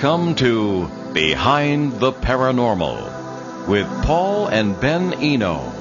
Welcome to Behind the Paranormal with Paul and Ben Eno.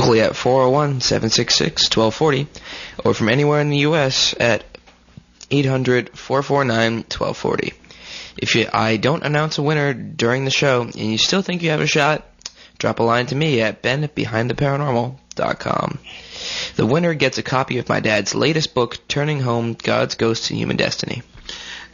At 401-766-1240 or from anywhere in the U.S. at 800-449-1240. If I don't announce a winner during the show and you still think you have a shot, drop a line to me at ben@behindtheparanormal.com. The winner gets a copy of my dad's latest book, Turning Home God's Ghosts and Human Destiny.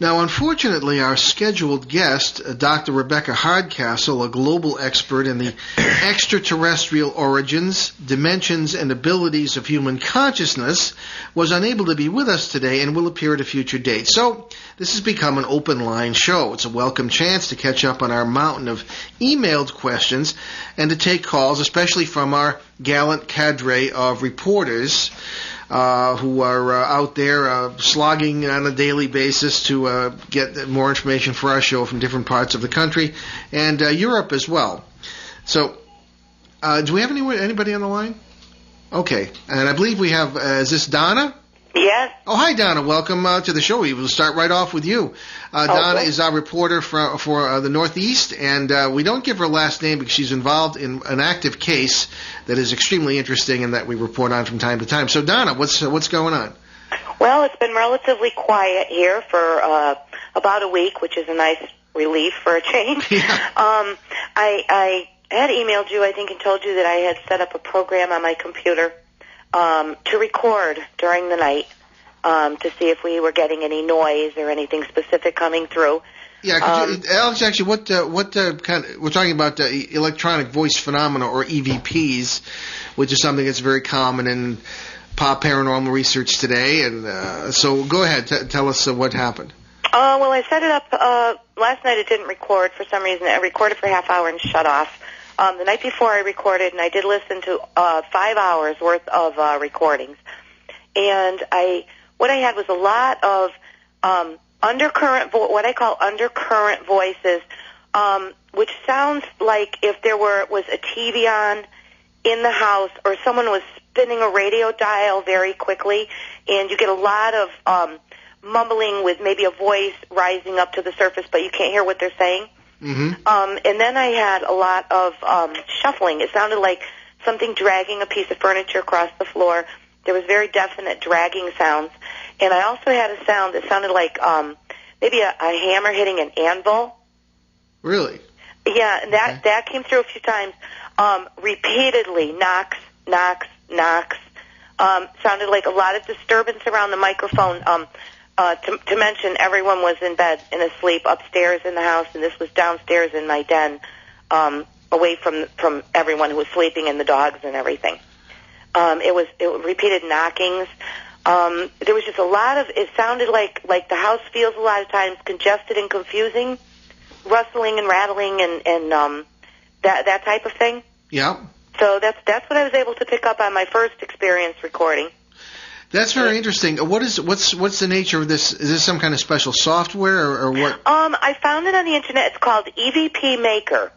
Now, unfortunately, our scheduled guest, Dr. Rebecca Hardcastle, a global expert in the extraterrestrial origins, dimensions, and abilities of human consciousness, was unable to be with us today and will appear at a future date. So, this has become an open-line show. It's a welcome chance to catch up on our mountain of emailed questions and to take calls, especially from our gallant cadre of reporters who are out there slogging on a daily basis to get more information for our show from different parts of the country and Europe as well. So, do we have anybody on the line? Okay, and I believe we have, is this Donna? Yes. Oh, hi, Donna. Welcome to the show. We will start right off with you. Donna is our reporter for the Northeast, and we don't give her last name because she's involved in an active case that is extremely interesting and that we report on from time to time. So, Donna, what's going on? Well, it's been relatively quiet here for about a week, which is a nice relief for a change. Yeah. I had emailed you, I think, and told you that I had set up a program on my computer to record during the night to see if we were getting any noise or anything specific coming through. Yeah, Alex, actually, what kind of, we're talking about electronic voice phenomena, or EVPs, which is something that's very common in pop paranormal research today. And so go ahead, tell us what happened. Well, I set it up last night. It didn't record for some reason. I recorded for a half hour and shut off. The night before I recorded, and I did listen to 5 hours worth of recordings. And what I had was a lot of undercurrent, what I call undercurrent voices, which sounds like if there was a TV on in the house or someone was spinning a radio dial very quickly, and you get a lot of mumbling with maybe a voice rising up to the surface, but you can't hear what they're saying. Mm-hmm. And then I had a lot of shuffling. It sounded like something dragging a piece of furniture across the floor. There was very definite dragging sounds. And I also had a sound that sounded like maybe a hammer hitting an anvil. Really? Yeah, and that came through a few times. Repeatedly, knocks, knocks, knocks. Sounded like a lot of disturbance around the microphone. To mention, everyone was in bed and asleep upstairs in the house, and this was downstairs in my den, away from everyone who was sleeping and the dogs and everything. It was repeated knockings. There was just a lot of. It sounded like the house feels a lot of times congested and confusing, rustling and rattling and that type of thing. Yeah. So that's what I was able to pick up on my first experience recording. That's very interesting. What's the nature of this? Is this some kind of special software or what? I found it on the internet. It's called EVP Maker,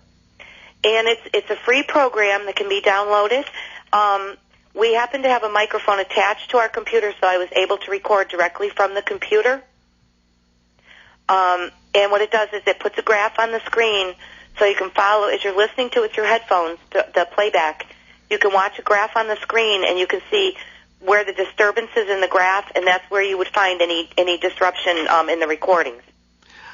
and it's a free program that can be downloaded. We happen to have a microphone attached to our computer, so I was able to record directly from the computer. And what it does is it puts a graph on the screen so you can follow, as you're listening to it with your headphones, the playback, you can watch a graph on the screen and you can see where the disturbance is in the graph, and that's where you would find any disruption in the recordings.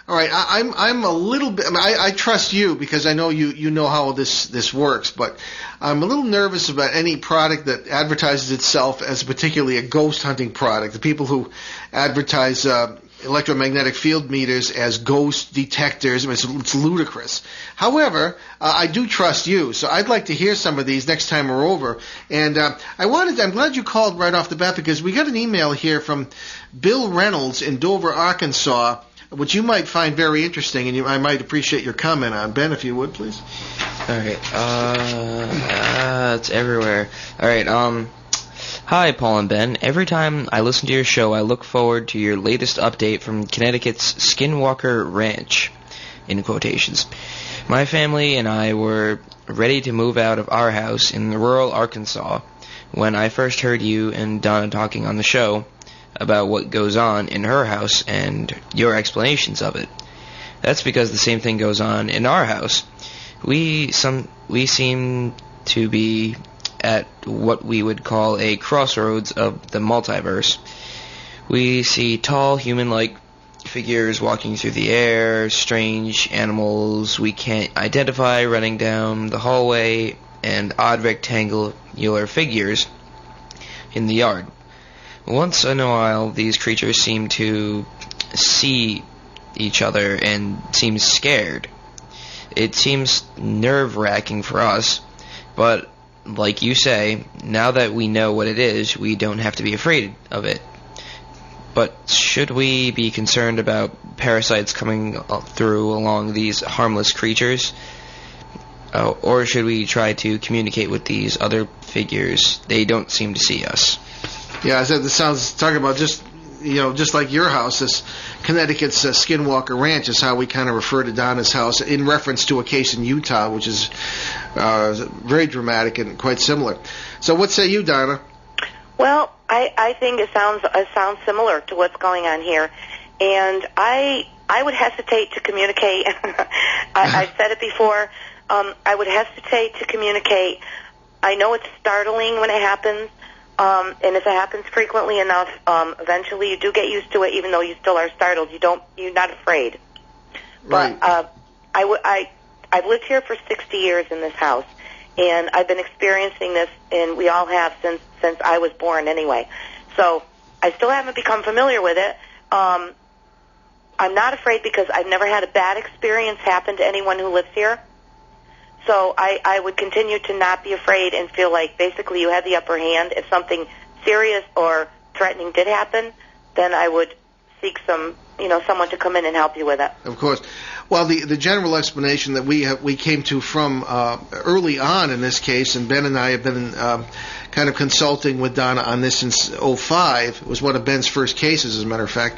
All right, I'm a little bit. I trust you because I know you know how this works, but I'm a little nervous about any product that advertises itself as particularly a ghost hunting product. The people who advertise electromagnetic field meters as ghost detectors, I mean, it's ludicrous. However, I do trust you, so I'd like to hear some of these next time we're over. And I'm glad you called right off the bat because we got an email here from Bill Reynolds in Dover, Arkansas, which you might find very interesting, and I might appreciate your comment on. Ben, if you would, please. All right. It's everywhere. All right. Hi, Paul and Ben. Every time I listen to your show, I look forward to your latest update from Connecticut's Skinwalker Ranch, in quotations. My family and I were ready to move out of our house in rural Arkansas when I first heard you and Donna talking on the show about what goes on in her house and your explanations of it. That's because the same thing goes on in our house. We seem to be at what we would call a crossroads of the multiverse. We see tall human-like figures walking through the air, strange animals we can't identify running down the hallway, and odd rectangular figures in the yard. Once in a while, these creatures seem to see each other and seem scared. It seems nerve-wracking for us, but like you say, now that we know what it is, we don't have to be afraid of it. But should we be concerned about parasites coming through along these harmless creatures? Or should we try to communicate with these other figures? They don't seem to see us. Yeah, I said this sounds talking about just like your house, this Connecticut's Skinwalker Ranch is how we kind of refer to Donna's house in reference to a case in Utah, which is very dramatic and quite similar. So what say you, Donna? Well, I think it sounds similar to what's going on here, and I would hesitate to communicate. I've said it before. I would hesitate to communicate. I know it's startling when it happens. And if it happens frequently enough, eventually you do get used to it, even though you still are startled. You're not afraid. Right. But I've lived here for 60 years in this house, and I've been experiencing this, and we all have since I was born anyway. So I still haven't become familiar with it. I'm not afraid because I've never had a bad experience happen to anyone who lives here. So I would continue to not be afraid and feel like basically you have the upper hand. If something serious or threatening did happen, then I would seek someone to come in and help you with it. Of course. Well, the general explanation that we came to from early on in this case, and Ben and I have been kind of consulting with Donna on this since 2005. It was one of Ben's first cases, as a matter of fact,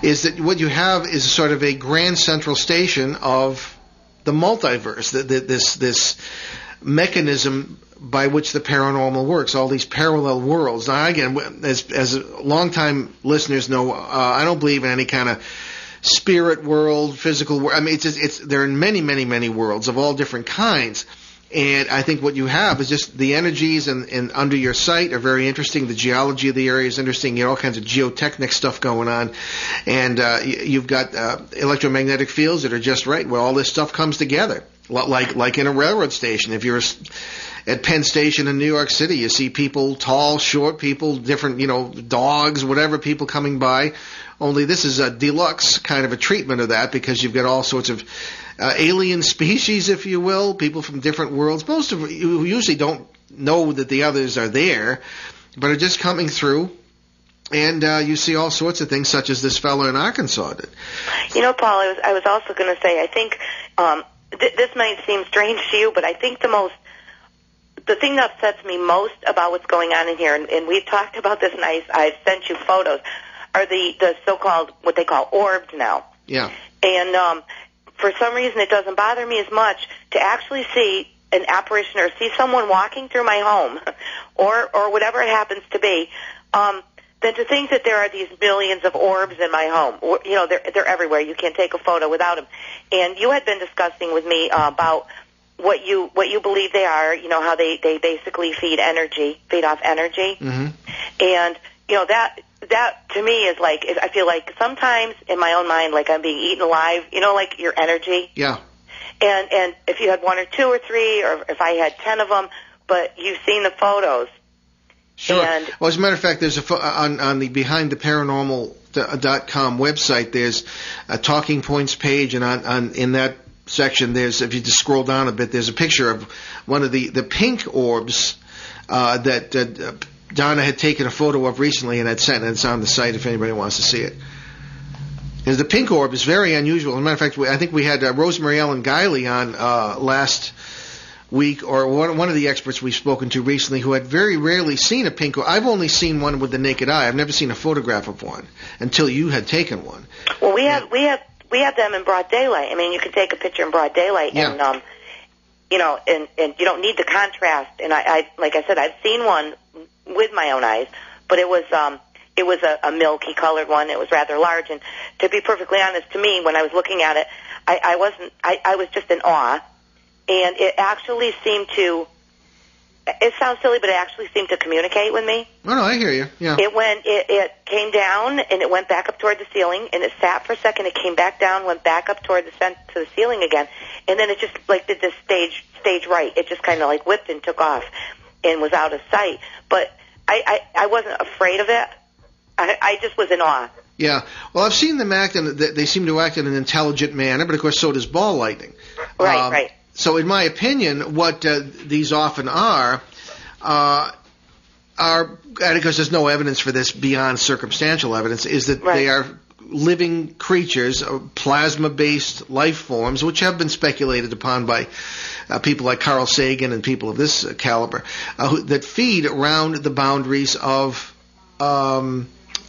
is that what you have is sort of a grand central station of the multiverse, this mechanism by which the paranormal works, all these parallel worlds. Now, again, as longtime listeners know, I don't believe in any kind of spirit world, physical world. I mean, there are many, many, many worlds of all different kinds. And I think what you have is just the energies and under your sight are very interesting. The geology of the area is interesting. You know, all kinds of geotechnic stuff going on. And you've got electromagnetic fields that are just right where all this stuff comes together. Like in a railroad station. If you're at Penn Station in New York City, you see people, tall, short people, different, dogs, whatever, people coming by. Only this is a deluxe kind of a treatment of that because you've got all sorts of alien species, if you will, people from different worlds. Most of you usually don't know that the others are there, but are just coming through. And you see all sorts of things, such as this fellow in Arkansas did. Paul, I was also going to say, I think this might seem strange to you, but I think the thing that upsets me most about what's going on in here, and we've talked about this, and I've sent you photos, are the so-called, what they call orbs now. Yeah. And for some reason, it doesn't bother me as much to actually see an apparition or see someone walking through my home or whatever it happens to be. than to think that there are these millions of orbs in my home. You know, they're everywhere. You can't take a photo without them. And you had been discussing with me about what you believe they are. You know, how they basically feed off energy. Mm-hmm. And you know that to me is like, I feel like sometimes in my own mind, like I'm being eaten alive. You know, like your energy. Yeah. And if you had 1 or 2 or 3, or if I had 10 of them, but you've seen the photos. Sure. And, well, as a matter of fact, there's on the BehindTheParanormal.com website. There's a talking points page, and in that section, there's, if you just scroll down a bit, there's a picture of one of the pink orbs that Donna had taken a photo of recently and had sent, and it's on the site if anybody wants to see it. And the pink orb is very unusual. As a matter of fact, I think we had Rosemary Ellen Guiley on last week, or one of the experts we've spoken to recently, who had very rarely seen a pink orb. I've only seen one with the naked eye. I've never seen a photograph of one until you had taken one. Well, we have them in broad daylight. I mean, you can take a picture in broad daylight, yeah. And you know, and you don't need the contrast. And I like I said, I've seen one with my own eyes, but it was a milky colored one. It was rather large, and to be perfectly honest, to me, when I was looking at it, I was just in awe. And it actually seemed to, it sounds silly, but it actually seemed to communicate with me. Oh, no, I hear you, yeah. It came down, and it went back up toward the ceiling, and it sat for a second, it came back down, went back up toward to the ceiling again, and then it just, like, did this stage right. It just kind of, like, whipped and took off and was out of sight. But I wasn't afraid of it. I just was in awe. Yeah. Well, I've seen them act, and they seem to act in an intelligent manner, but, of course, so does ball lightning. Right. So, in my opinion, what these often are because there's no evidence for this beyond circumstantial evidence, is that they are living creatures, plasma-based life forms, which have been speculated upon by people like Carl Sagan and people of this caliber, that feed around the boundaries of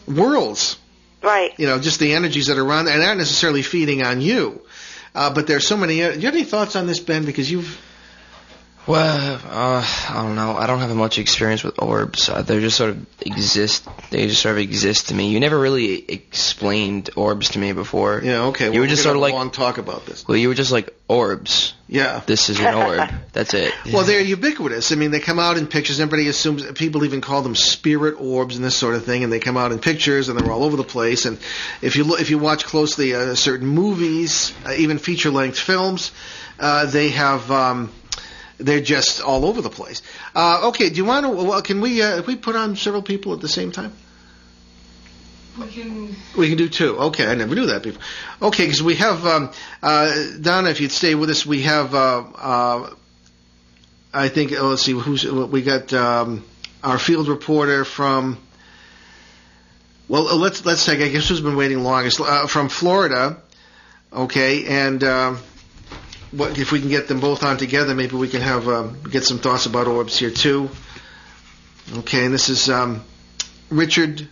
worlds. Right. You know, just the energies that are around, and aren't necessarily feeding on you. But there's so many. Do you have any thoughts on this, Ben? Because you've. Well, I don't know. I don't have much experience with orbs. They just sort of exist. They just sort of exist to me. You never really explained orbs to me before. Yeah. Okay. You were just sort of like long talk about this. Well, you were just like orbs. Yeah. This is an orb. That's it. Well, they're ubiquitous. I mean, they come out in pictures. Everybody assumes, people even call them spirit orbs and this sort of thing, and they come out in pictures, and they're all over the place. And if you watch closely certain movies, even feature-length films, they have. They're just all over the place. Okay, do you want to? Well, can we? If we put on several people at the same time? We can do 2. Okay, I never knew that before. Okay, because we have Donna. If you'd stay with us, we have. I think. Let's see. We got our field reporter from. Well, let's take. I guess who's been waiting longest from Florida. Okay, and. What if we can get them both on together? Maybe we can have get some thoughts about orbs here too. Okay, and this is Richard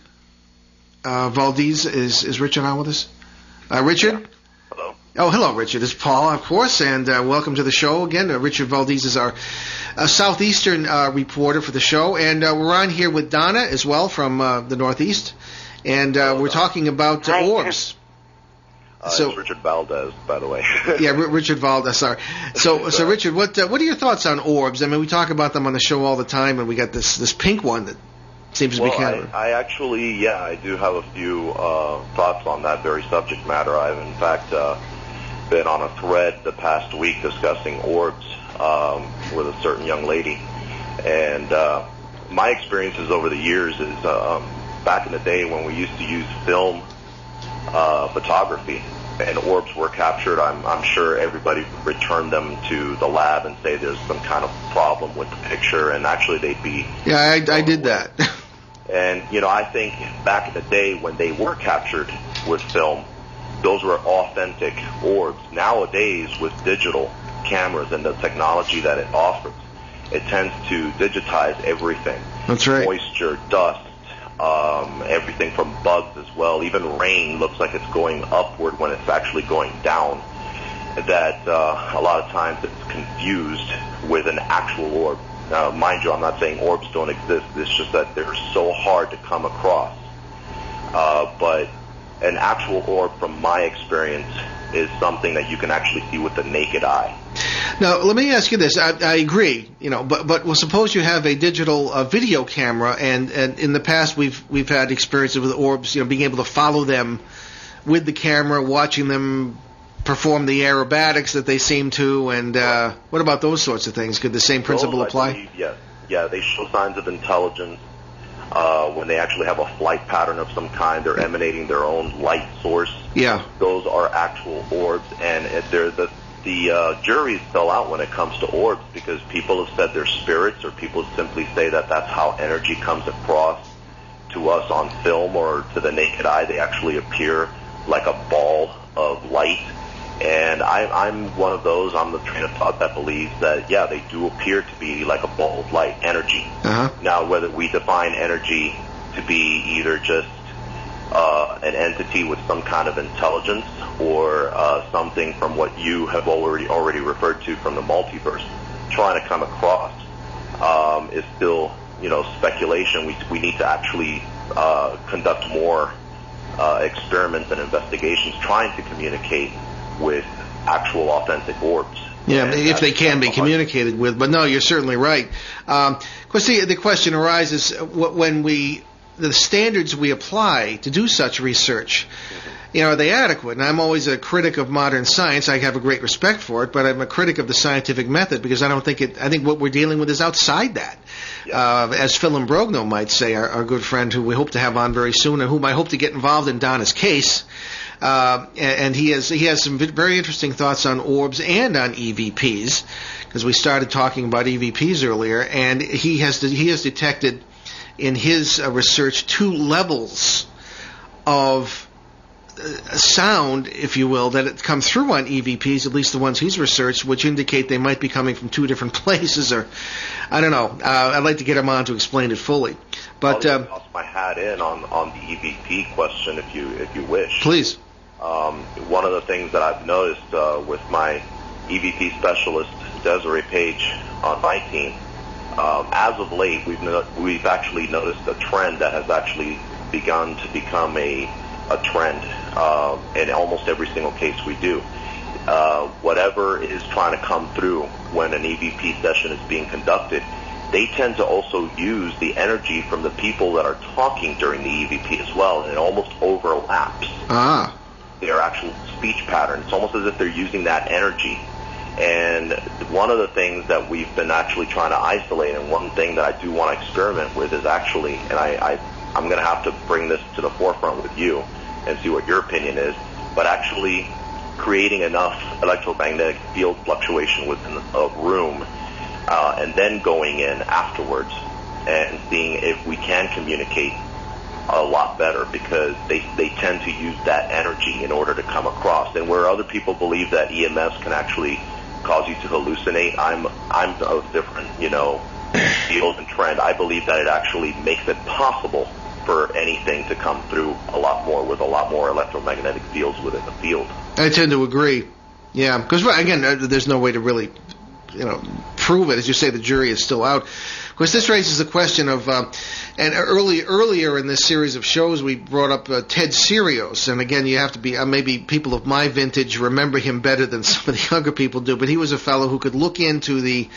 Valdez. Is Richard on with us? Richard? Yeah. Hello. Oh, hello, Richard. It's Paul, of course, and welcome to the show again. Richard Valdez is our southeastern reporter for the show, and we're on here with Donna as well from the northeast, and we're talking about orbs. It's Richard Valdez, by the way. Yeah, Richard Valdez. Sorry. So Richard, what are your thoughts on orbs? I mean, we talk about them on the show all the time, and we got this pink one that seems to be kind of. I actually, I do have a few thoughts on that very subject matter. I've in fact been on a thread the past week discussing orbs with a certain young lady, and my experiences over the years is back in the day when we used to use film photography and orbs were captured, I'm sure everybody would return them to the lab and say there's some kind of problem with the picture, and actually they'd be... Yeah, I did that. And, I think back in the day when they were captured with film, those were authentic orbs. Nowadays, with digital cameras and the technology that it offers, it tends to digitize everything. That's right. Moisture, dust, everything from bugs as well. Even rain looks like it's going upward when it's actually going down. That a lot of times it's confused with an actual orb. Now, mind you, I'm not saying orbs don't exist. It's just that they're so hard to come across but an actual orb, from my experience, is something that you can actually see with the naked eye. Now, let me ask you this. I agree, but well, suppose you have a digital video camera, and in the past we've had experiences with orbs, being able to follow them with the camera, watching them perform the aerobatics that they seem to, and what about those sorts of things? Could the same principle apply? I believe, yes. Yeah, they show signs of intelligence when they actually have a flight pattern of some kind. They're emanating their own light source. Yeah. Those are actual orbs, and the jury's still out when it comes to orbs, because people have said they're spirits, or people simply say that that's how energy comes across to us on film or to the naked eye. They actually appear like a ball of light. And I'm one of those, I'm the train of thought that believes that, yeah, they do appear to be like a ball of light, energy. Uh-huh. Now, whether we define energy to be either just an entity with some kind of intelligence, or something from what you have already referred to from the multiverse trying to come across, is still, speculation. We need to actually conduct more experiments and investigations trying to communicate with actual authentic orbs. Yeah, if they can be communicated with. But no, you're certainly right. Of course, the question arises when the standards we apply to do such research, are they adequate? And I'm always a critic of modern science. I have a great respect for it, but I'm a critic of the scientific method, because I think what we're dealing with is outside that. Yeah. As Phil Imbrogno might say, our good friend who we hope to have on very soon, and whom I hope to get involved in Donna's case. And he has some very interesting thoughts on orbs and on EVPs, because we started talking about EVPs earlier, and he has detected in his research 2 levels of sound, if you will, that come through on EVPs, at least the ones he's researched, which indicate they might be coming from 2 different places, or I don't know. I'd like to get him on to explain it fully. But I'll toss my hat in on the EVP question, if you wish. Please. One of the things that I've noticed with my EVP specialist, Desiree Page, on my team, as of late, we've actually noticed a trend that has actually begun to become a trend in almost every single case we do. Whatever is trying to come through when an EVP session is being conducted, they tend to also use the energy from the people that are talking during the EVP as well, and it almost overlaps their actual speech pattern. It's almost as if they're using that energy. And one of the things that we've been actually trying to isolate, and one thing that I do want to experiment with, is actually, and I'm going to have to bring this to the forefront with you and see what your opinion is, but actually creating enough electromagnetic field fluctuation within a room, and then going in afterwards and seeing if we can communicate a lot better, because they tend to use that energy in order to come across. And where other people believe that EMS can actually cause you to hallucinate, I'm of different, field and trend. I believe that it actually makes it possible for anything to come through a lot more, with a lot more electromagnetic fields within the field. I tend to agree. Yeah, because again, there's no way to really, prove it. As you say, the jury is still out. Of course, this raises the question of, and earlier in this series of shows, we brought up Ted Sirios, and again, you have to be, maybe people of my vintage remember him better than some of the younger people do, but he was a fellow who could look into the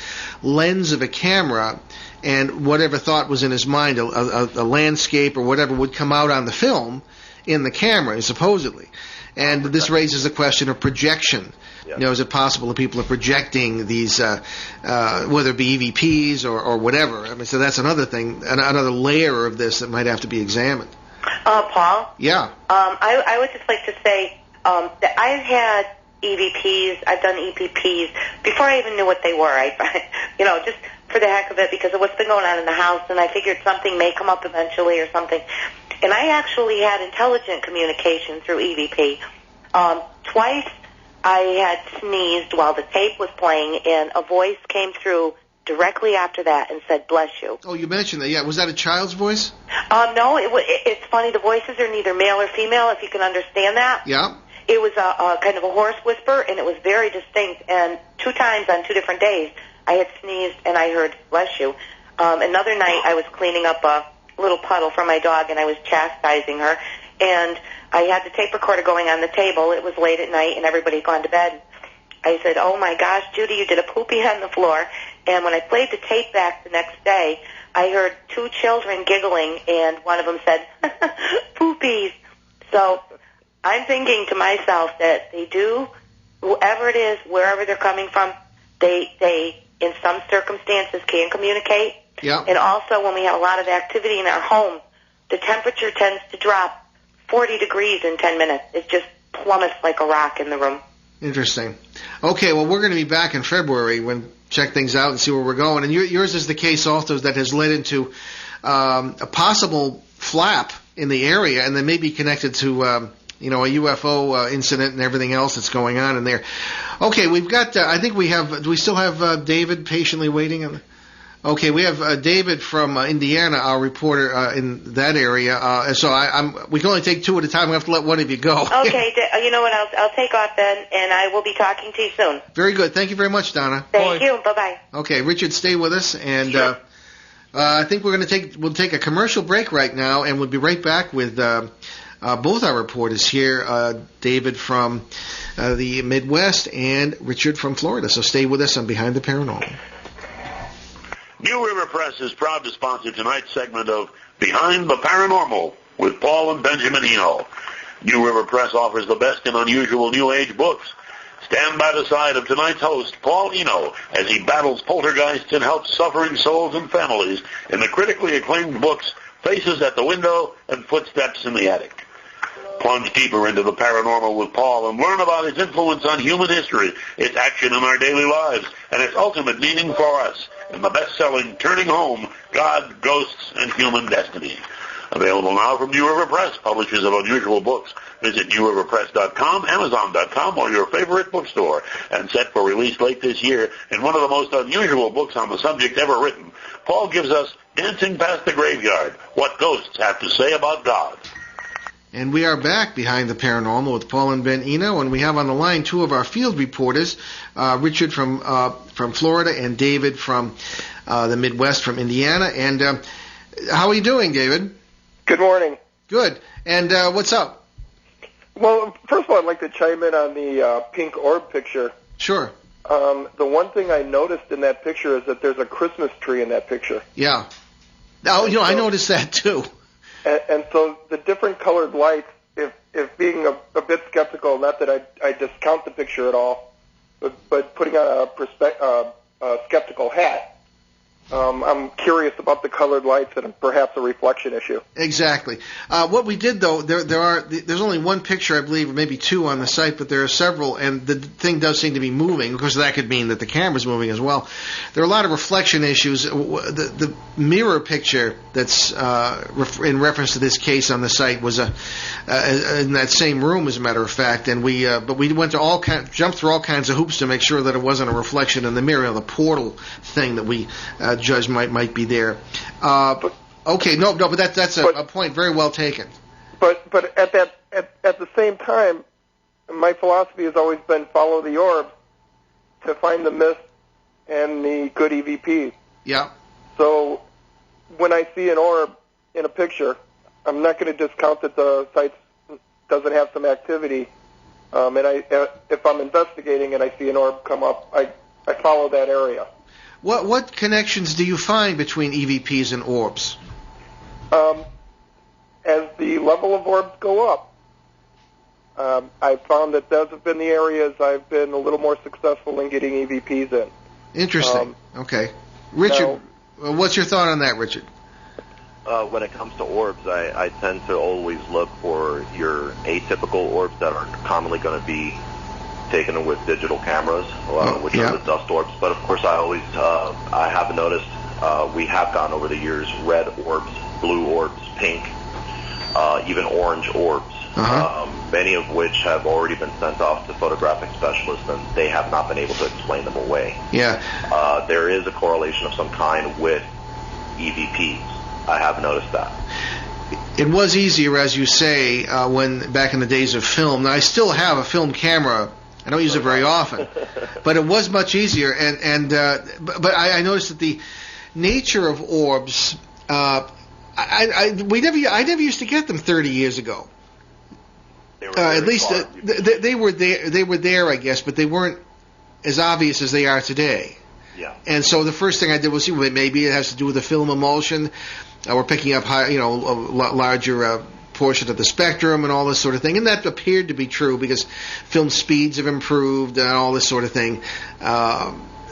lens of a camera, and whatever thought was in his mind, a landscape or whatever, would come out on the film in the camera, supposedly. And this raises the question of projection. Yeah. Is it possible that people are projecting these, whether it be EVPs or whatever? So that's another thing, another layer of this that might have to be examined. Paul? Yeah. I would just like to say that I've had EVPs, I've done EPPs before I even knew what they were. Just for the heck of it, because of what's been going on in the house, and I figured something may come up eventually or something. And I actually had intelligent communication through EVP. Twice I had sneezed while the tape was playing, and a voice came through directly after that and said, "Bless you." Oh, you mentioned that. Yeah, was that a child's voice? No, it's funny. The voices are neither male or female, if you can understand that. Yeah. It was a kind of a hoarse whisper, and it was very distinct. And 2 times on 2 different days, I had sneezed, and I heard, "Bless you." Another night, I was cleaning up a little puddle for my dog, and I was chastising her, and I had the tape recorder going on the table. It was late at night, and everybody had gone to bed. I said, "Oh my gosh, Judy, you did a poopy on the floor." And when I played the tape back the next day, I heard two children giggling, and one of them said, "Poopies." So I'm thinking to myself that they do, whoever it is, wherever they're coming from, they in some circumstances can communicate. Yeah. And also when we have a lot of activity in our home, the temperature tends to drop 40 degrees in 10 minutes. It just plummets like a rock in the room. Interesting. Okay, well, we're going to be back in February when check things out and see where we're going. And yours is the case also that has led into a possible flap in the area, and then maybe connected to a UFO incident and everything else that's going on in there. Okay, we've got. I think we have. Do we still have David patiently waiting? Okay, we have David from Indiana, our reporter in that area. So we can only take two at a time. We have to let one of you go. Okay, you know what? I'll take off then, and I will be talking to you soon. Very good. Thank you very much, Donna. Thank you. Bye-bye. Okay, Richard, stay with us, and sure. I think we'll take a commercial break right now, and we'll be right back with both our reporters here, David from the Midwest and Richard from Florida. So stay with us on Behind the Paranormal. New River Press is proud to sponsor tonight's segment of Behind the Paranormal with Paul and Benjamin Eno. New River Press offers the best in unusual New Age books. Stand by the side of tonight's host, Paul Eno, as he battles poltergeists and helps suffering souls and families in the critically acclaimed books Faces at the Window and Footsteps in the Attic. Plunge deeper into the paranormal with Paul and learn about its influence on human history, its action in our daily lives, and its ultimate meaning for us in the best-selling Turning Home, God, Ghosts, and Human Destiny. Available now from New River Press, publishers of unusual books. Visit newriverpress.com, amazon.com, or your favorite bookstore. And set for release late this year in one of the most unusual books on the subject ever written, Paul gives us Dancing Past the Graveyard, What Ghosts Have to Say About God. And we are back Behind the Paranormal with Paul and Ben Eno, and we have on the line two of our field reporters, Richard from Florida and David from the Midwest from Indiana. And how are you doing, David? Good morning. Good. And what's up? Well, first of all, I'd like to chime in on the pink orb picture. Sure. The one thing I noticed in that picture is that there's a Christmas tree in that picture. Yeah. Oh, I noticed that too. And so the different colored lights, if being a bit skeptical, not that I discount the picture at all, but putting on a skeptical hat, I'm curious about the colored lights and perhaps a reflection issue. Exactly. What we did, though, there's only one picture, I believe, or maybe two on the site, but there are several, and the thing does seem to be moving, because that could mean that the camera's moving as well. There are a lot of reflection issues. The mirror picture that's in reference to this case on the site was in that same room, as a matter of fact, and we went to jumped through all kinds of hoops to make sure that it wasn't a reflection in the mirror, the portal thing that we judge might be there. Okay, no, but that's a point very well taken. But at the same time, my philosophy has always been follow the orb to find the mist and the good EVPs. Yeah. So when I see an orb in a picture, I'm not going to discount that the site doesn't have some activity. And if I'm investigating and I see an orb come up, I follow that area. What connections do you find between EVPs and orbs? As the level of orbs go up, I've found that those have been the areas I've been a little more successful in getting EVPs in. Interesting. Okay. Richard, what's your thought on that, Richard? When it comes to orbs, I tend to always look for your atypical orbs that are commonly going to be taken with digital cameras, which are the dust orbs. But of course, I have noticed we have gotten over the years red orbs, blue orbs, pink, even orange orbs, many of which have already been sent off to photographic specialists, and they have not been able to explain them away. Yeah. There is a correlation of some kind with EVPs. I have noticed that. It was easier, as you say, when back in the days of film. Now, I still have a film camera. I don't use it very often, but it was much easier. But I noticed that the nature of orbs, I never used to get them 30 years ago. They were at very least far. they were there. They were there, I guess, but they weren't as obvious as they are today. Yeah. And so the first thing I did was see, well, maybe it has to do with the film emulsion. We're picking up high, a larger portion of the spectrum and all this sort of thing. And that appeared to be true because film speeds have improved and all this sort of thing.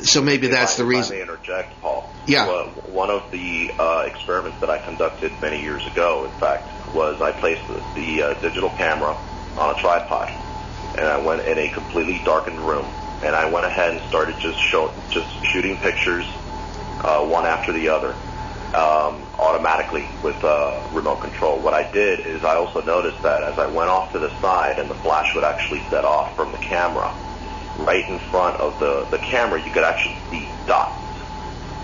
So maybe that's the reason. If I may interject, Paul. Yeah. Well, one of the experiments that I conducted many years ago, in fact, was I placed the digital camera on a tripod, and I went in a completely darkened room, and I went ahead and started just shooting pictures, one after the other, automatically with remote control. What I did is I also noticed that as I went off to the side and the flash would actually set off from the camera, right in front of the camera, you could actually see dots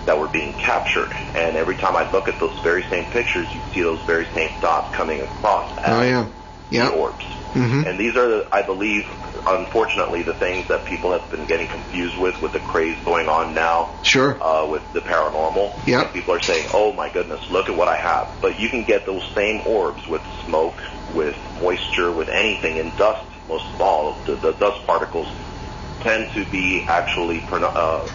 that were being captured. And every time I look at those very same pictures, you see those very same dots coming across as the orbs. Mm-hmm. And these are, I believe, unfortunately, the things that people have been getting confused with the craze going on now. Sure. With the paranormal. Yeah. And people are saying, oh my goodness, look at what I have. But you can get those same orbs with smoke, with moisture, with anything, and dust. Most of all, the dust particles tend to be actually pronounced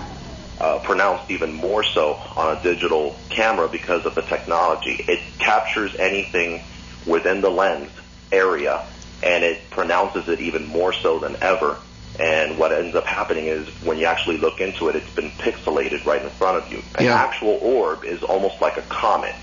even more so on a digital camera because of the technology. It captures anything within the lens area, and it pronounces it even more so than ever. And what ends up happening is when you actually look into it, it's been pixelated right in front of you. An actual orb is almost like a comet,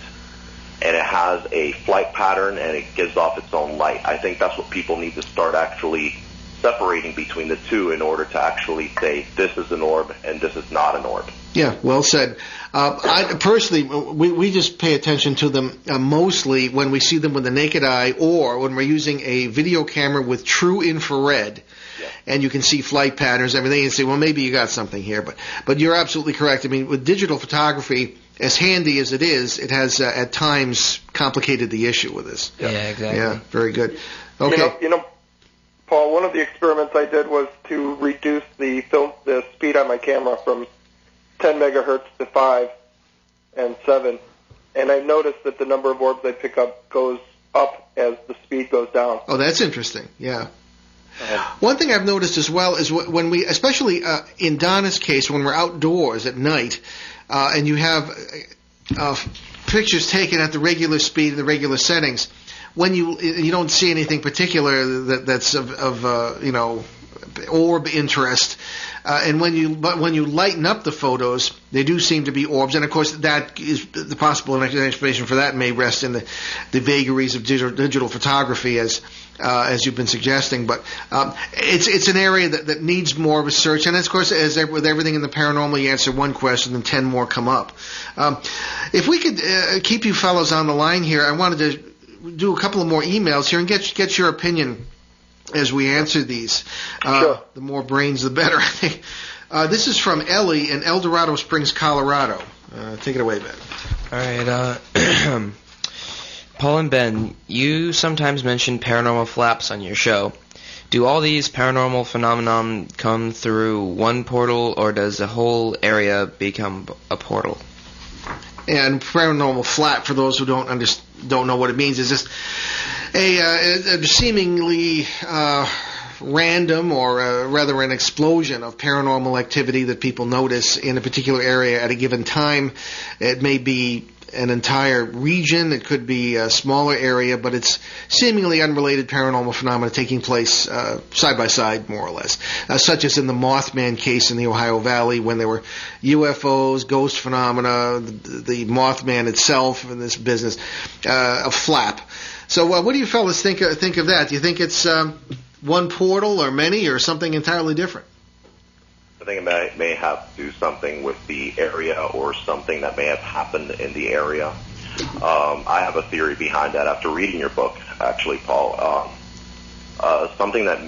and it has a flight pattern, and it gives off its own light. I think that's what people need to start actually separating between the two in order to actually say this is an orb and this is not an orb. Yeah, well said. I personally, we just pay attention to them mostly when we see them with the naked eye or when we're using a video camera with true infrared. Yeah. And you can see flight patterns, everything, and say, well, maybe you got something here. But you're absolutely correct. I mean, with digital photography, as handy as it is, it has at times complicated the issue with this. Yeah, exactly. Yeah, very good. Okay. You know, Paul, one of the experiments I did was to reduce the speed on my camera from 10 megahertz to 5 and 7, and I've noticed that the number of orbs I pick up goes up as the speed goes down. Oh, that's interesting. Yeah. One thing I've noticed as well is when we, especially in Donna's case, when we're outdoors at night, and you have pictures taken at the regular speed and the regular settings, when you don't see anything particular that's of orb interest, and when you lighten up the photos, they do seem to be orbs, and of course that is the possible explanation for that may rest in the vagaries of digital photography as you've been suggesting, but it's an area that needs more research, and of course, with everything in the paranormal, you answer one question and 10 more come up. If we could keep you fellows on the line here, I wanted to do a couple of more emails here and get your opinion as we answer these. Sure. The more brains, the better, I think. This is from Ellie in El Dorado Springs, Colorado. Take it away, Ben. All right. Paul and Ben, you sometimes mention paranormal flaps on your show. Do all these paranormal phenomenon come through one portal, or does the whole area become a portal? And paranormal flap, for those who don't know what it means, is just a seemingly random or rather an explosion of paranormal activity that people notice in a particular area at a given time. It may be an entire region, it could be a smaller area, but it's seemingly unrelated paranormal phenomena taking place side by side, more or less, such as in the Mothman case in the Ohio Valley when there were UFOs, ghost phenomena, the Mothman itself in this business, a flap. So what do you fellas think of that? Do you think it's one portal or many or something entirely different? I think it may have to do something with the area or something that may have happened in the area. I have a theory behind that after reading your book, actually, Paul. Something that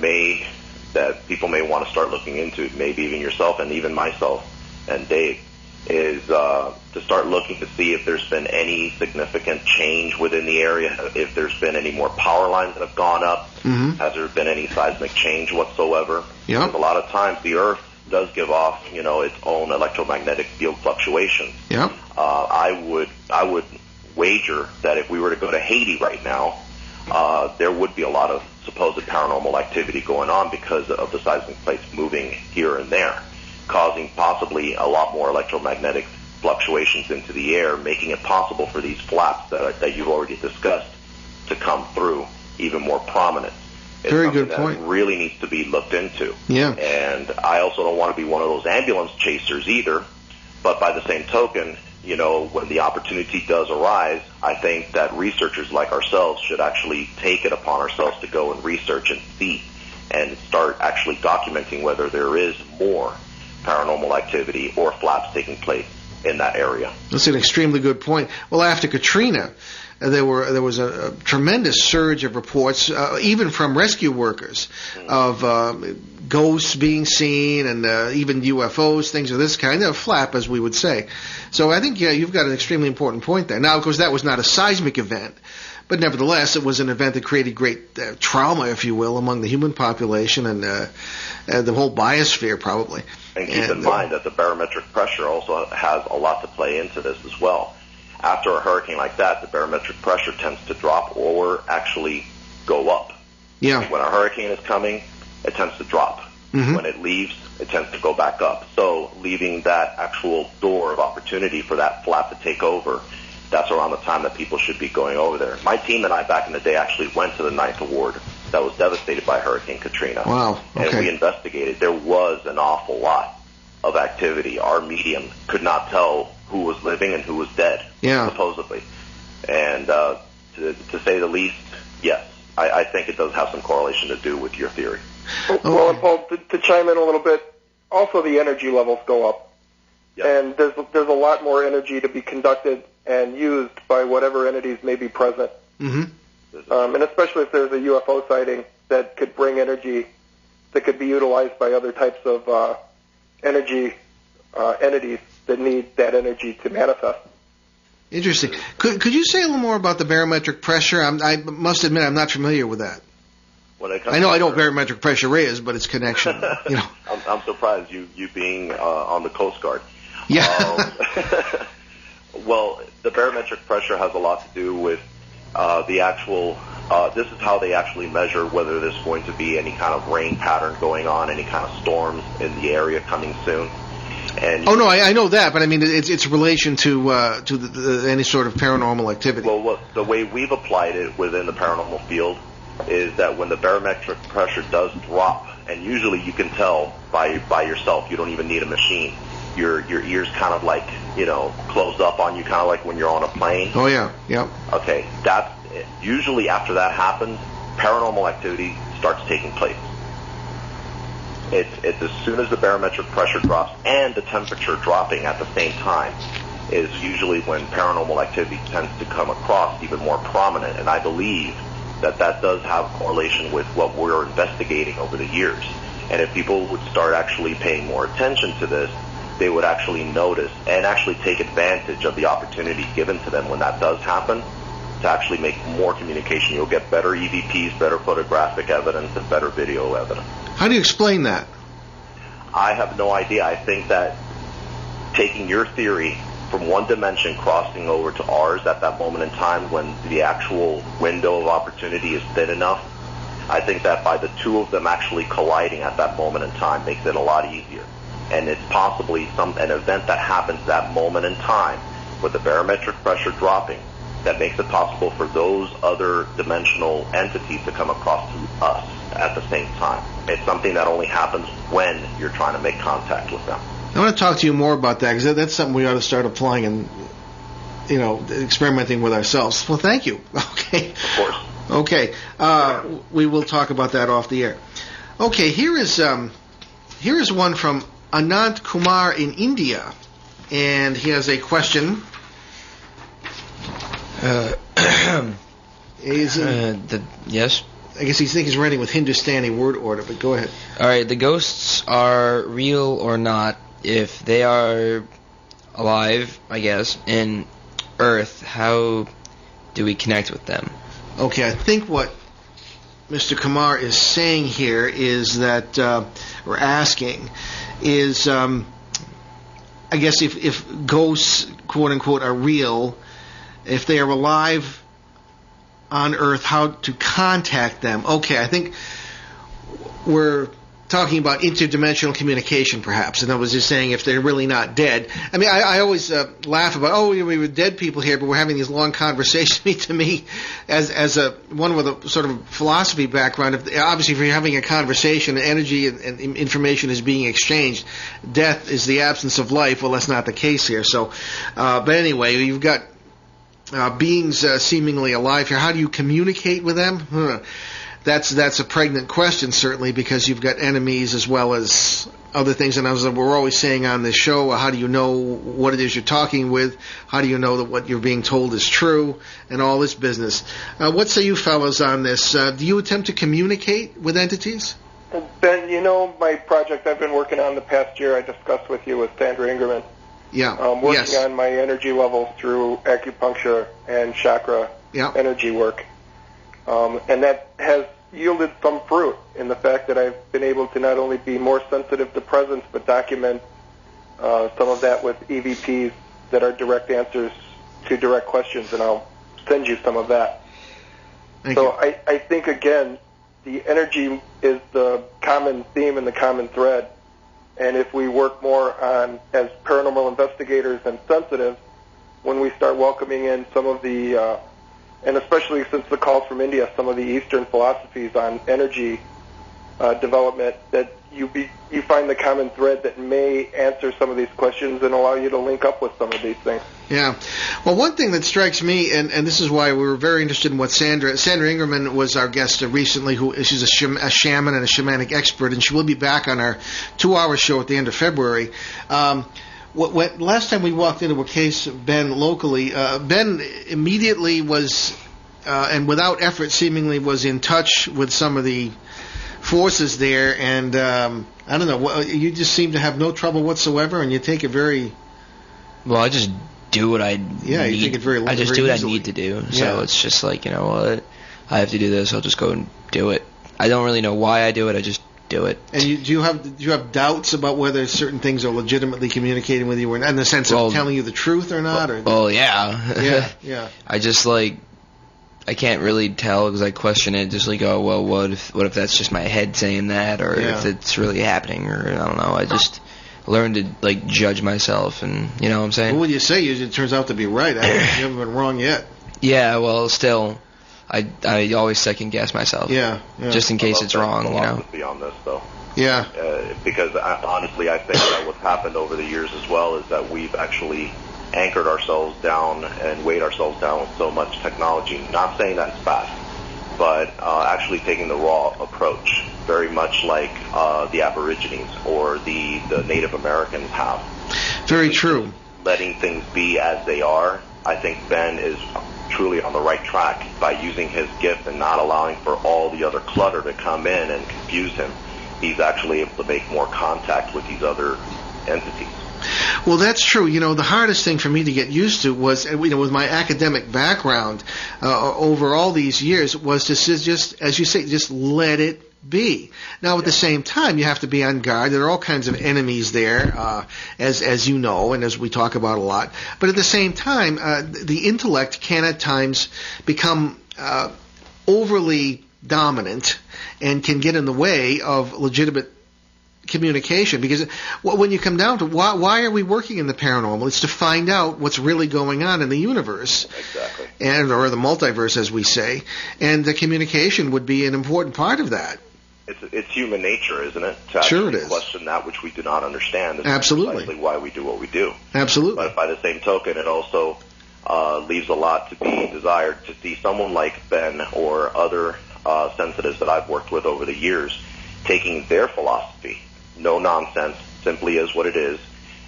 people may want to start looking into, maybe even yourself and even myself and Dave, is to start looking to see if there's been any significant change within the area, if there's been any more power lines that have gone up, has there been any seismic change whatsoever. Yeah. Because a lot of times the Earth does give off, its own electromagnetic field fluctuations. Yeah. I would wager that if we were to go to Haiti right now, there would be a lot of supposed paranormal activity going on because of the seismic plates moving here and there, causing possibly a lot more electromagnetic fluctuations into the air, making it possible for these flaps that you've already discussed to come through even more prominent. It's Very good that point. Really needs to be looked into. Yeah. And I also don't want to be one of those ambulance chasers either, but by the same token, you know, when the opportunity does arise, I think that researchers like ourselves should actually take it upon ourselves to go and research and see and start actually documenting whether there is more paranormal activity or flaps taking place in that area. That's an extremely good point. Well, after Katrina, there was a tremendous surge of reports, even from rescue workers, of ghosts being seen and even UFOs, things of this kind. A flap, as we would say. So I think, yeah, you've got an extremely important point there. Now, of course, that was not a seismic event, but nevertheless, it was an event that created great trauma, if you will, among the human population and the whole biosphere, probably. And keep in mind that the barometric pressure also has a lot to play into this as well. After a hurricane like that, the barometric pressure tends to drop or actually go up. Yeah. When a hurricane is coming, it tends to drop. Mm-hmm. When it leaves, it tends to go back up. So leaving that actual door of opportunity for that flap to take over, that's around the time that people should be going over there. My team and I back in the day actually went to the 9th Ward that was devastated by Hurricane Katrina. Wow. Okay. And we investigated. There was an awful lot of activity. Our medium could not tell who was living and who was dead, supposedly. And to say the least, yes, I think it does have some correlation to do with your theory. Well, and Paul, to chime in a little bit, also the energy levels go up. Yep. And there's a lot more energy to be conducted and used by whatever entities may be present. Mm-hmm. And especially if there's a UFO sighting that could bring energy that could be utilized by other types of energy entities that need that energy to manifest. Interesting. Could you say a little more about the barometric pressure? I must admit I'm not familiar with that. I know what barometric pressure is, but its connection, you know. I'm surprised you being on the Coast Guard. Yeah. Well, the barometric pressure has a lot to do with the actual. This is how they actually measure whether there's going to be any kind of rain pattern going on, any kind of storms in the area coming soon. And no, I know that, but I mean it's relation to any sort of paranormal activity. Well, the way we've applied it within the paranormal field is that when the barometric pressure does drop, and usually you can tell by yourself, you don't even need a machine. Your ears kind of like, you know, close up on you, kind of like when you're on a plane. Oh yeah, yeah. Okay, that's usually after that happens, paranormal activity starts taking place. It's as soon as the barometric pressure drops and the temperature dropping at the same time is usually when paranormal activity tends to come across even more prominent. And I believe that does have correlation with what we're investigating over the years. And if people would start actually paying more attention to this, they would actually notice and actually take advantage of the opportunity given to them when that does happen to actually make more communication. You'll get better EVPs, better photographic evidence, and better video evidence. How do you explain that? I have no idea. I think that taking your theory from one dimension crossing over to ours at that moment in time when the actual window of opportunity is thin enough, I think that by the two of them actually colliding at that moment in time makes it a lot easier. And it's possibly an event that happens that moment in time with the barometric pressure dropping that makes it possible for those other dimensional entities to come across to us at the same time. It's something that only happens when you're trying to make contact with them. I want to talk to you more about that because that's something we ought to start applying and, you know, experimenting with ourselves. Well, thank you. Okay. Of course. Okay. We will talk about that off the air. Okay. Here is one from Anant Kumar in India, and he has a question. Yes? I guess he's writing with Hindustani word order, but go ahead. All right, the ghosts are real or not. If they are alive, I guess, in Earth, how do we connect with them? Okay, I think what Mr. Kumar is saying here is that, or asking, is, I guess if ghosts, quote-unquote, are real, if they are alive on Earth, how to contact them. Okay, I think we're talking about interdimensional communication, perhaps. And I was just saying if they're really not dead. I mean, I always laugh about, we were dead people here, but we're having these long conversations. To me, as one with a sort of philosophy background, obviously if you're having a conversation, energy and information is being exchanged, death is the absence of life. Well, that's not the case here. So, but anyway, you've got beings seemingly alive here. How do you communicate with them? That's a pregnant question, certainly, because you've got enemies as well as other things. And as we're always saying on this show, how do you know what it is you're talking with? How do you know that what you're being told is true? And all this business. What say you fellows on this? Do you attempt to communicate with entities? Ben, my project I've been working on the past year I discussed with you with Sandra Ingerman. Yeah. Working on my energy levels through acupuncture and chakra energy work. And that has yielded some fruit in the fact that I've been able to not only be more sensitive to presence, but document some of that with EVPs that are direct answers to direct questions, and I'll send you some of that. Thank you. I think, again, the energy is the common theme and the common thread, and if we work more on, as paranormal investigators and sensitives, when we start welcoming in some of the and especially since the calls from India, some of the Eastern philosophies on energy development, that you find the common thread that may answer some of these questions and allow you to link up with some of these things. Yeah. Well, one thing that strikes me, and this is why we were very interested in what Sandra Ingerman was our guest recently, she's a shaman and a shamanic expert, and she will be back on our 2-hour show at the end of February. Last time we walked into a case, Ben, locally, Ben immediately was, and without effort seemingly, was in touch with some of the forces there, and I don't know, you just seem to have no trouble whatsoever, and you take it very... Well, I just do what I need. You take it very I just very do what easily. I need to do, so it's just like, you know what, I have to do this, I'll just go and do it. I don't really know why I do it, I just do it. And do you have doubts about whether certain things are legitimately communicating with you, or in the sense of telling you the truth or not? Yeah. Yeah. I just I can't really tell because I question it. Just what if that's just my head saying that, or if it's really happening, or I don't know. I just learn to judge myself, and you know what I'm saying. Well, when you say it turns out to be right. You haven't been wrong yet. Yeah. Well, still. I always second guess myself. Yeah. Just in case it's wrong, on this, though. Yeah. Because honestly, I think that what's happened over the years as well is that we've actually anchored ourselves down and weighed ourselves down with so much technology. Not saying that it's bad, but actually taking the raw approach, very much like the Aborigines or the Native Americans have. Very true. Letting things be as they are. I think Ben is truly on the right track by using his gift and not allowing for all the other clutter to come in and confuse him. He's actually able to make more contact with these other entities. Well, that's true. The hardest thing for me to get used to was, with my academic background over all these years, was to just, as you say, just let it be. Now, at the same time, you have to be on guard. There are all kinds of enemies there, as you know, and as we talk about a lot. But at the same time, the intellect can at times become overly dominant and can get in the way of legitimate communication, because when you come down to why are we working in the paranormal, it's to find out what's really going on in the universe, exactly, or the multiverse, as we say, and the communication would be an important part of that. It's human nature, isn't it? To sure actually it is. Question that which we do not understand. That's absolutely precisely why we do what we do. Absolutely. But by the same token, it also leaves a lot to be desired to see someone like Ben or other sensitives that I've worked with over the years taking their philosophy, no nonsense, simply is what it is,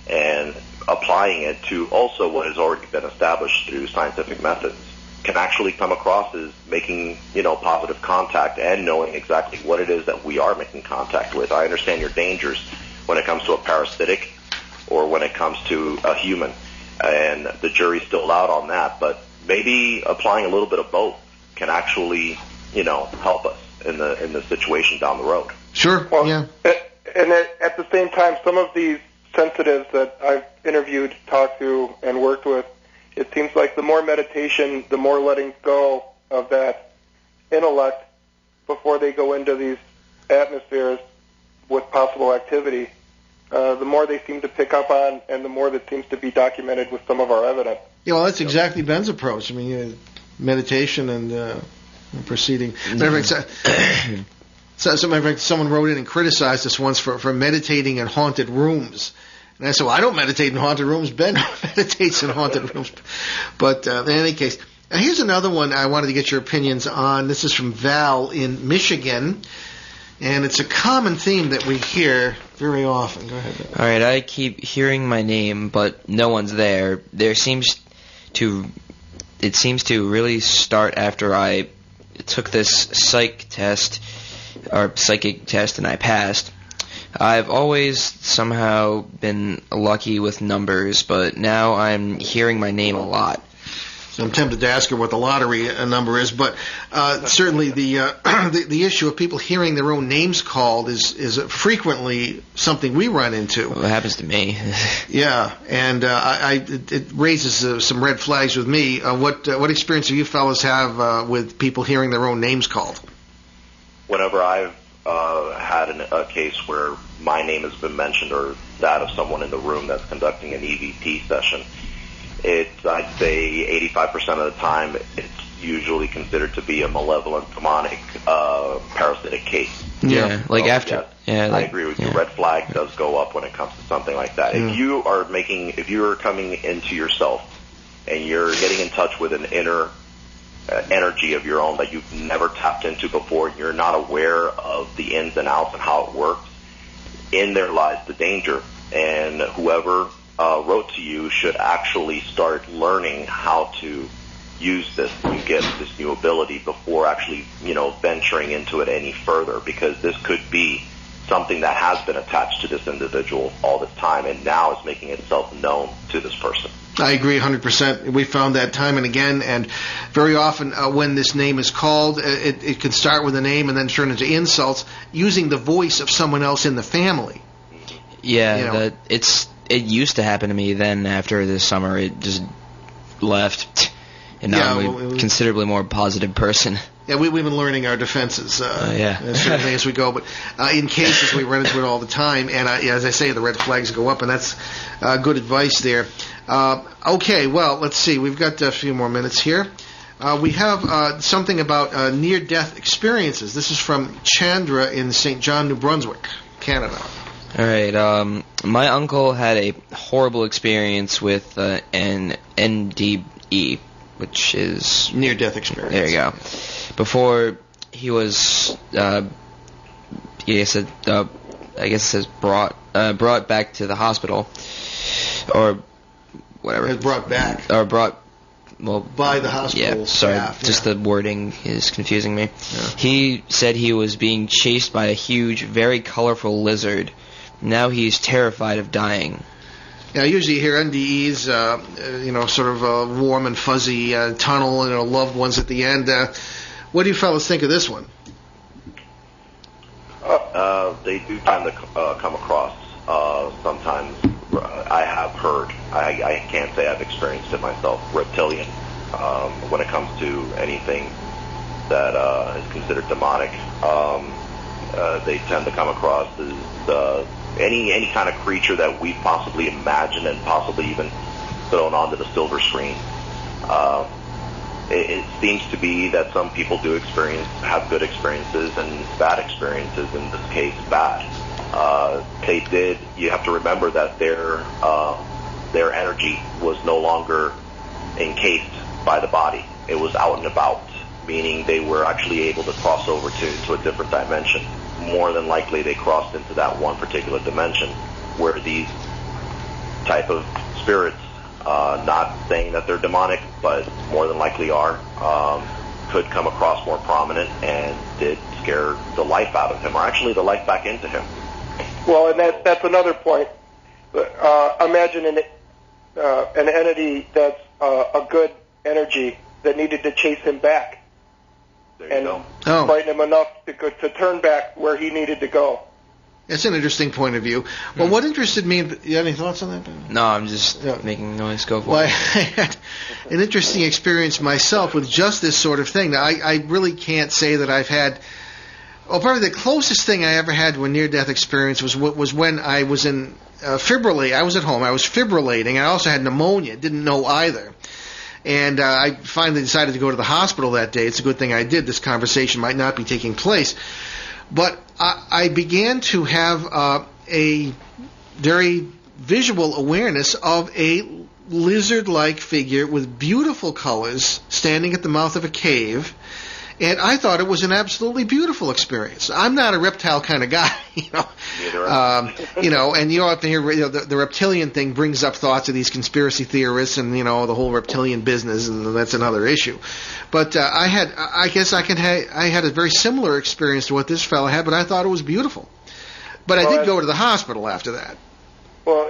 and applying it to also what has already been established through scientific methods, can actually come across as making, positive contact and knowing exactly what it is that we are making contact with. I understand your dangers when it comes to a parasitic or when it comes to a human, and the jury's still out on that, but maybe applying a little bit of both can actually, help us in the situation down the road. Sure. Well, yeah. And at the same time, some of these sensitives that I've interviewed, talked to, and worked with, it seems like the more meditation, the more letting go, of that intellect before they go into these atmospheres with possible activity, the more they seem to pick up on, and the more that seems to be documented with some of our evidence. Yeah, well, that's exactly Ben's approach. I mean, meditation and proceeding. Matter of fact, someone wrote in and criticized us once for meditating in haunted rooms. And I said, well, I don't meditate in haunted rooms. Ben meditates in haunted rooms. But in any case, here's another one I wanted to get your opinions on. This is from Val in Michigan. And it's a common theme that we hear very often. Go ahead. All right, I keep hearing my name, but no one's there. It seems to really start after I took this psychic test, and I passed. I've always somehow been lucky with numbers, but now I'm hearing my name a lot. So I'm tempted to ask her what the lottery number is, but certainly the issue of people hearing their own names called is frequently something we run into. Well, it happens to me. Yeah, and it raises some red flags with me. What experience do you fellas have with people hearing their own names called? Whenever I've had a case where my name has been mentioned or that of someone in the room that's conducting an EVP session, I'd say 85% of the time, it's usually considered to be a malevolent, demonic, parasitic case. Yeah, like after. Yes, yeah, I agree with you. Red flag does go up when it comes to something like that. Yeah. If you are coming into yourself and you're getting in touch with an inner energy of your own that you've never tapped into before, and you're not aware of the ins and outs and how it works, in there lies the danger. And whoever wrote to you should actually start learning how to use this new gift, this new ability, before actually, venturing into it any further, because this could be something that has been attached to this individual all this time and now is making itself known to this person. I agree 100%. We found that time and again, and very often when this name is called, it can start with a name and then turn into insults using the voice of someone else in the family. Yeah, it used to happen to me. Then after this summer, it just left, and now I'm a considerably more positive person. Yeah, we've been learning our defenses certainly as we go. But in cases, we run into it all the time. And as I say, the red flags go up, and that's good advice there. Okay, well, let's see. We've got a few more minutes here. We have something about near-death experiences. This is from Chandra in St. John, New Brunswick, Canada. All right. My uncle had a horrible experience with an NDE, which is near-death experience. There you go. Before he was, I guess it says brought back to the hospital, or whatever. Brought back. Or brought. Well, by the hospital staff. Just the wording is confusing me. Yeah. He said he was being chased by a huge, very colorful lizard. Now he's terrified of dying. Yeah, usually you hear NDEs, sort of warm and fuzzy tunnel, loved ones at the end. What do you fellas think of this one? They do tend to come across. Sometimes I have heard. I can't say I've experienced it myself. Reptilian. When it comes to anything that is considered demonic, they tend to come across as any kind of creature that we possibly imagine and possibly even thrown onto the silver screen. It seems to be that some people do have good experiences and bad experiences. In this case, bad. You have to remember that their energy was no longer encased by the body. It was out and about, meaning they were actually able to cross over to a different dimension. More than likely, they crossed into that one particular dimension where these type of spirits, not saying that they're demonic, but more than likely are, could come across more prominent and did scare the life out of him, or actually the life back into him. Well, and that's another point. Imagine an entity that's a good energy that needed to chase him back and frighten him enough to turn back where he needed to go. It's an interesting point of view. Well, what interested me, you have any thoughts on that, Ben? No, I'm just making noise. Go for Well, I it. had an interesting experience myself with just this sort of thing. Now, I really can't say that I've had. Well, probably the closest thing I ever had to a near-death experience was when I was in fibrillate. I was at home. I was fibrillating. I also had pneumonia. Didn't know either. And I finally decided to go to the hospital that day. It's a good thing I did. This conversation might not be taking place. But I began to have a very visual awareness of a lizard-like figure with beautiful colors standing at the mouth of a cave. And I thought it was an absolutely beautiful experience. I'm not a reptile kind of guy, and you often hear the reptilian thing brings up thoughts of these conspiracy theorists and the whole reptilian business, and that's another issue. But I had a very similar experience to what this fellow had, but I thought it was beautiful. But I did go to the hospital after that. Well,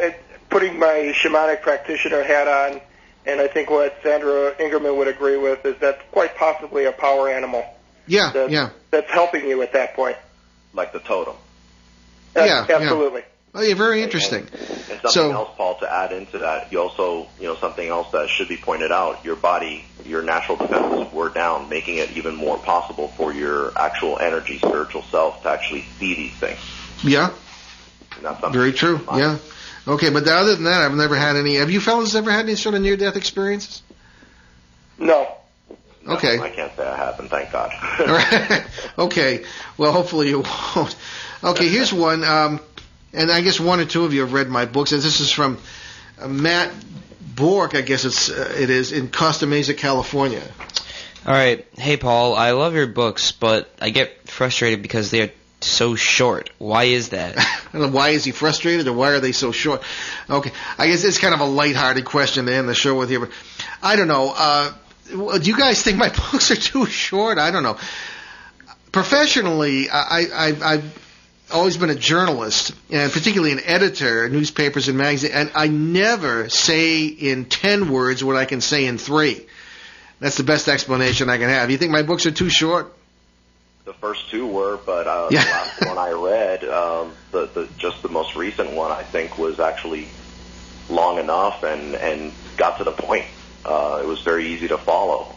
putting my shamanic practitioner hat on, and I think what Sandra Ingerman would agree with is that's quite possibly a power animal. Yeah. That's helping you at that point. Like the totem. Absolutely. Oh, yeah, very interesting. And something else, Paul, to add into that, you also, something else that should be pointed out, your body, your natural defenses were down, making it even more possible for your actual energy, spiritual self to actually see these things. Yeah. Very true, yeah. Okay, but other than that, I've never had any. Have you fellas ever had any sort of near-death experiences? No. Okay. I can't say I haven't, thank God. Okay. Well, hopefully you won't. Okay, here's one. And I guess one or two of you have read my books. And this is from Matt Bork, I guess it is, in Costa Mesa, California. All right. Hey, Paul, I love your books, but I get frustrated because they're so short. Why is that? I don't know, why is he frustrated, or why are they so short? Okay, I guess it's kind of a lighthearted question to end the show with you, but I don't know. Do you guys think my books are too short? I don't know. Professionally, I've always been a journalist, and particularly an editor, newspapers and magazines, and I never say in 10 words what I can say in 3. That's the best explanation I can have. You think my books are too short? The first 2 were, but the last one I read, the most recent one, I think, was actually long enough and got to the point. It was very easy to follow.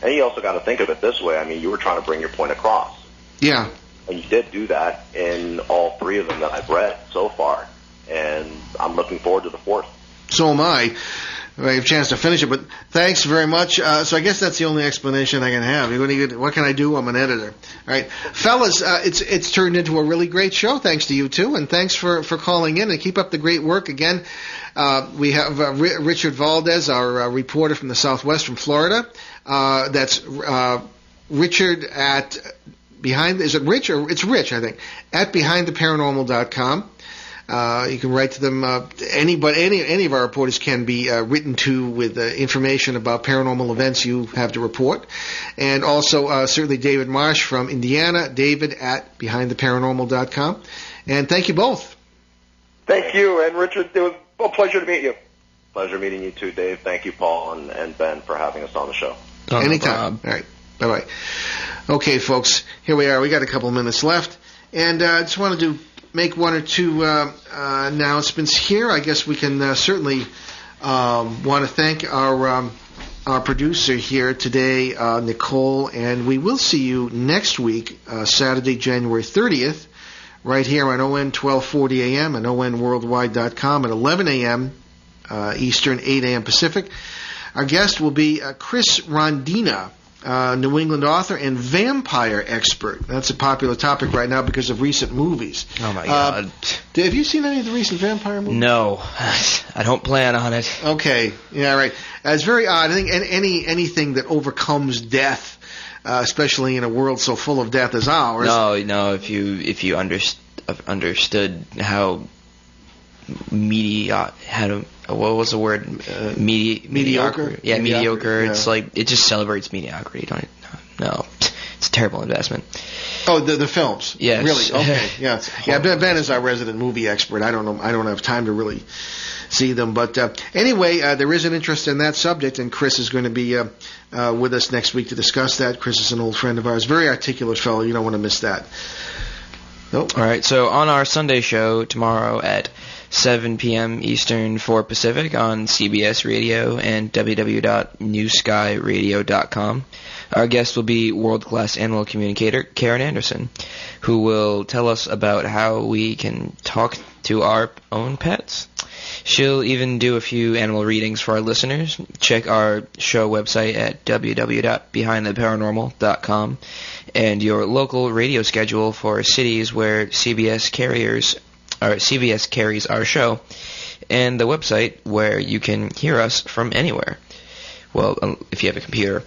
And you also got to think of it this way. I mean, you were trying to bring your point across. Yeah. And you did do that in all 3 of them that I've read so far. And I'm looking forward to the 4th. So am I. I have a chance to finish it, but thanks very much. So I guess that's the only explanation I can have. What can I do? I'm an editor. All right, fellas, it's turned into a really great show thanks to you two, and thanks for calling in, and keep up the great work. Again, we have Richard Valdez, our reporter from the Southwest, from Florida. That's Richard at behind. Is it Rich or it's Rich? I think at behindtheparanormal.com. You can write to them. Any of our reporters can be written to with information about paranormal events you have to report. And also, certainly David Marsh from Indiana, David at behindtheparanormal.com. And thank you both. Thank you. And Richard, it was a pleasure to meet you. Pleasure meeting you too, Dave. Thank you, Paul and Ben, for having us on the show. Anytime. All right. Bye-bye. Okay, folks, here we are. We got a couple minutes left. And I just wanted to make one or two announcements here. I guess we can certainly want to thank our producer here today, Nicole, and we will see you next week, Saturday, January 30th, right here on ON 1240 AM and ONWorldwide.com at 11 a.m. Eastern, 8 a.m. Pacific. Our guest will be Chris Rondina, New England author and vampire expert. That's a popular topic right now because of recent movies. Oh, my God. Have you seen any of the recent vampire movies? No. I don't plan on it. Okay. Yeah, right. It's very odd. I think anything that overcomes death, especially in a world so full of death as ours. No. If you understood how what was the word? Mediocre. Yeah, mediocre. Yeah. It's like it just celebrates mediocrity. No, it's a terrible investment. Oh, the films. Yes. Really? Okay. Yeah. Yeah. Ben is our resident movie expert. I don't know. I don't have time to really see them, but anyway, there is an interest in that subject, and Chris is going to be with us next week to discuss that. Chris is an old friend of ours, very articulate fellow. You don't want to miss that. Nope. All right, so on our Sunday show tomorrow at 7 p.m. Eastern, 4 Pacific on CBS Radio and www.newskyradio.com, our guest will be world-class animal communicator Karen Anderson, who will tell us about how we can talk to our own pets. She'll even do a few animal readings for our listeners. Check our show website at www.behindtheparanormal.com and your local radio schedule for cities where CBS carries our show, and the website where you can hear us from anywhere. Well, if you have a computer.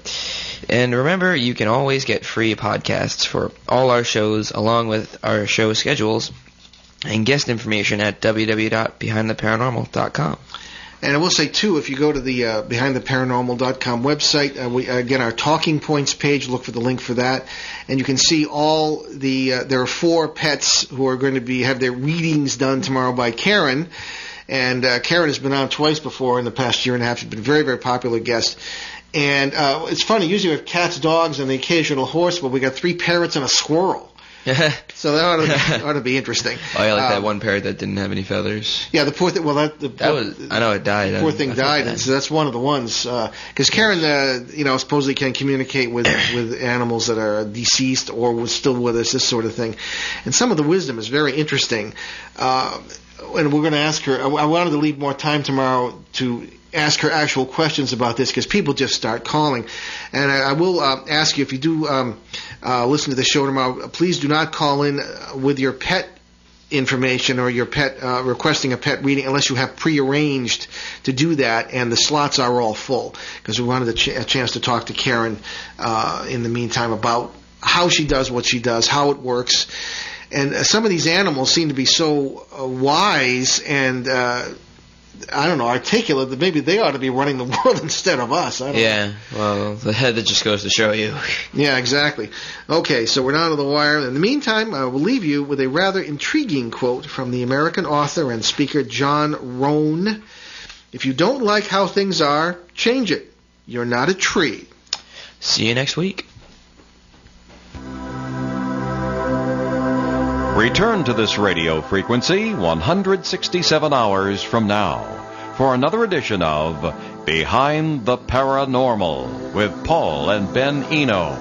And remember, you can always get free podcasts for all our shows, along with our show schedules and guest information at www.behindtheparanormal.com. And I will say, too, if you go to the BehindTheParanormal.com website, again, our Talking Points page, look for the link for that. And you can see all there are 4 pets who are going to have their readings done tomorrow by Karen. And Karen has been on twice before in the past year and a half. She's been a very, very popular guest. And it's funny, usually we have cats, dogs, and the occasional horse, but we got 3 parrots and a squirrel. So that ought to be interesting. Oh, yeah, like that one parrot that didn't have any feathers. Yeah, the poor thing. Well, I know it died. The poor thing died, and so that's one of the ones. Because Karen, supposedly can communicate with animals that are deceased or was still with us, this sort of thing. And some of the wisdom is very interesting. And we're going to ask her. I wanted to leave more time tomorrow to ask her actual questions about this, because people just start calling. And I will ask you, if you do listen to the show tomorrow, please do not call in with your pet information or your pet requesting a pet reading unless you have prearranged to do that, and the slots are all full, because we wanted a chance to talk to Karen in the meantime about how she does what she does, how it works. And some of these animals seem to be so wise and articulate, that maybe they ought to be running the world instead of us. I don't know. Well, that just goes to show you. Yeah, exactly. Okay, so we're down to the wire. In the meantime, I will leave you with a rather intriguing quote from the American author and speaker John Rohn. If you don't like how things are, change it. You're not a tree. See you next week. Return to this radio frequency 167 hours from now for another edition of Behind the Paranormal with Paul and Ben Eno.